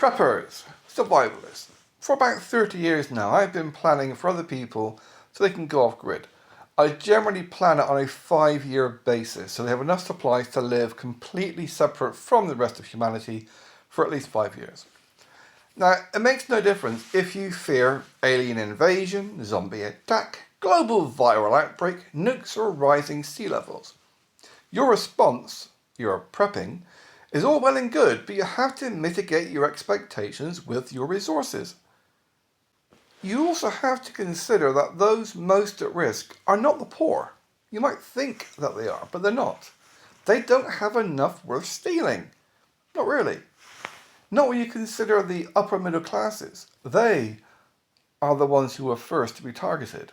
Preppers, survivalists. For about 30 years now, I've been planning for other people so they can go off grid. I generally plan it on a 5-year basis, so they have enough supplies to live completely separate from the rest of humanity for at least 5 years. Now, it makes no difference if you fear alien invasion, zombie attack, global viral outbreak, nukes or rising sea levels. Your response, your prepping, is all well and good, but you have to mitigate your expectations with your resources. You also have to consider that those most at risk are not the poor. You might think that they are, but they're not. They don't have enough worth stealing. Not really. Not when you consider the upper middle classes. They are the ones who are first to be targeted.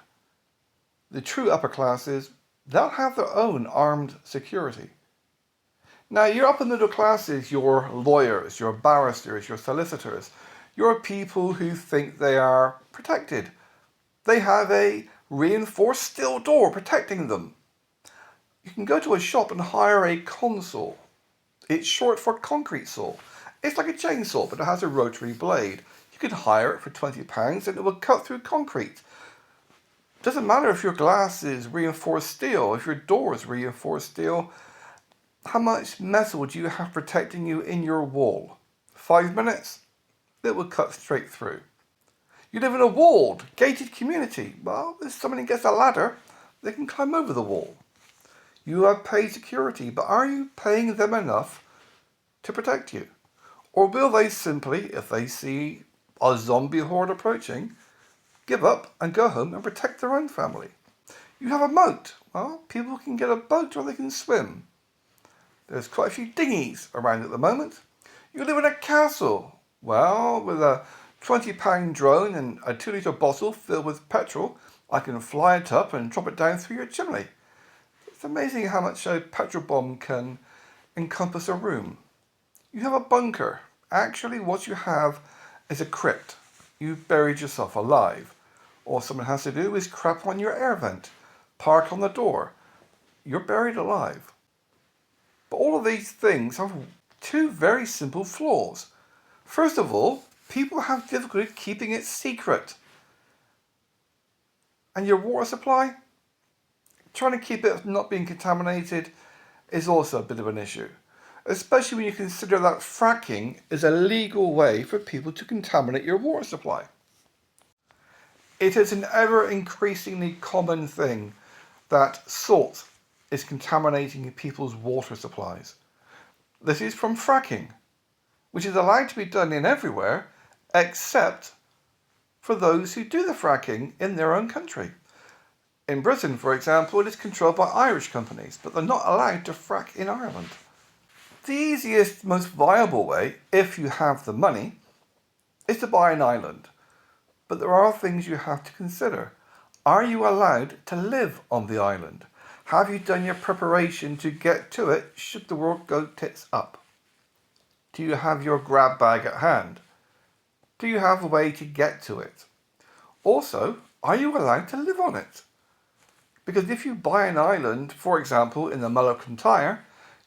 The true upper classes, they'll have their own armed security. Now, your upper middle classes, your lawyers, your barristers, your solicitors, your people who think they are protected. They have a reinforced steel door protecting them. You can go to a shop and hire a consaw. It's short for concrete saw. It's like a chainsaw, but it has a rotary blade. You can hire it for £20 and it will cut through concrete. Doesn't matter if your glass is reinforced steel, if your door is reinforced steel. How much metal do you have protecting you in your wall? 5 minutes? It will cut straight through. You live in a walled, gated community. Well, if somebody gets a ladder, they can climb over the wall. You have paid security, but are you paying them enough to protect you? Or will they simply, if they see a zombie horde approaching, give up and go home and protect their own family? You have a moat. Well, people can get a boat or they can swim. There's quite a few dinghies around at the moment. You live in a castle. Well, with a £20 drone and a 2-litre bottle filled with petrol, I can fly it up and drop it down through your chimney. It's amazing how much a petrol bomb can encompass a room. You have a bunker. Actually, what you have is a crypt. You've buried yourself alive. All someone has to do is crap on your air vent, park on the door. You're buried alive. But all of these things have two very simple flaws. First of all, people have difficulty keeping it secret. And your water supply, trying to keep it not being contaminated is also a bit of an issue. Especially when you consider that fracking is a legal way for people to contaminate your water supply. It is an ever increasingly common thing that salt is contaminating people's water supplies. This is from fracking, which is allowed to be done in everywhere except for those who do the fracking in their own country. In Britain, for example, it is controlled by Irish companies, but they're not allowed to frack in Ireland. The easiest, most viable way, if you have the money, is to buy an island. But there are things you have to consider. Are you allowed to live on the island? Have you done your preparation to get to it should the world go tits up? Do you have your grab bag at hand? Do you have a way to get to it? Also, are you allowed to live on it? Because if you buy an island, for example, in the Mull of Kintyre,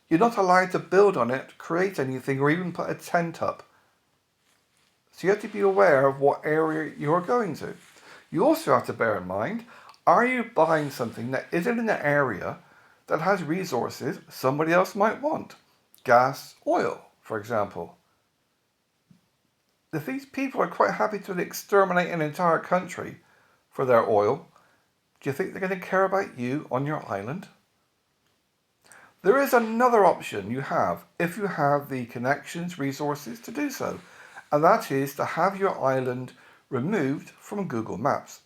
you're not allowed to build on it, create anything, or even put a tent up. So you have to be aware of what area you're going to. You also have to bear in mind, are you buying something that isn't in an area that has resources somebody else might want? Gas, oil, for example. If these people are quite happy to exterminate an entire country for their oil, do you think they're going to care about you on your island? There is another option you have if you have the connections, resources to do so, and that is to have your island removed from Google Maps.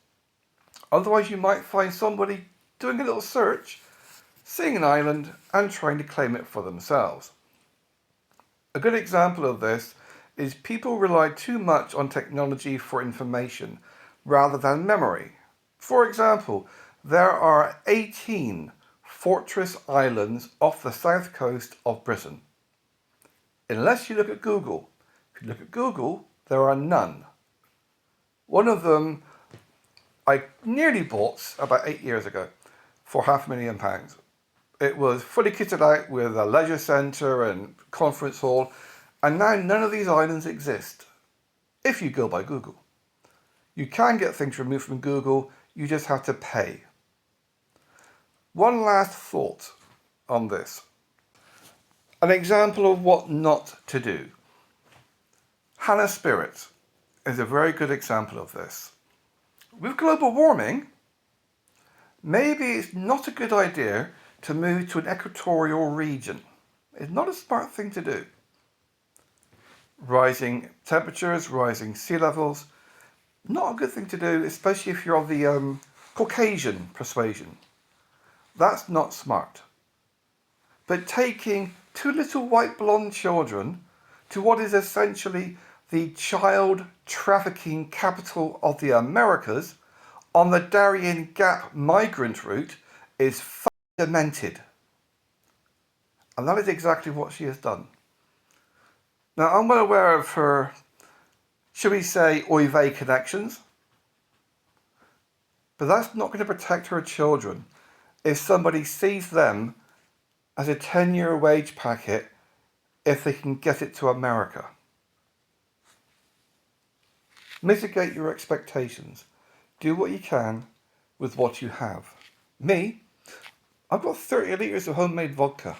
Otherwise, you might find somebody doing a little search, seeing an island and trying to claim it for themselves. A good example of this is people rely too much on technology for information rather than memory. For example, there are 18 fortress islands off the south coast of Britain. Unless you look at Google. If you look at Google, there are none. One of them I nearly bought about 8 years ago for £500,000. It was fully kitted out with a leisure centre and conference hall, And now none of these islands exist, if you go by Google. You can get things removed from Google, you just have to pay. One last thought on this. An example of what not to do. Hannah Spirit is a very good example of this. With global warming, maybe it's not a good idea to move to an equatorial region. It's not a smart thing to do. Rising temperatures, rising sea levels, not a good thing to do, especially if you're of the Caucasian persuasion. That's not smart. But taking two little white blonde children to what is essentially the child trafficking capital of the Americas on the Darien Gap migrant route is demented. And that is exactly what she has done. Now, I'm well aware of her, shall we say, oy vey connections. But that's not going to protect her children if somebody sees them as a 10-year wage packet if they can get it to America. Mitigate your expectations. Do what you can with what you have. Me, I've got 30 litres of homemade vodka.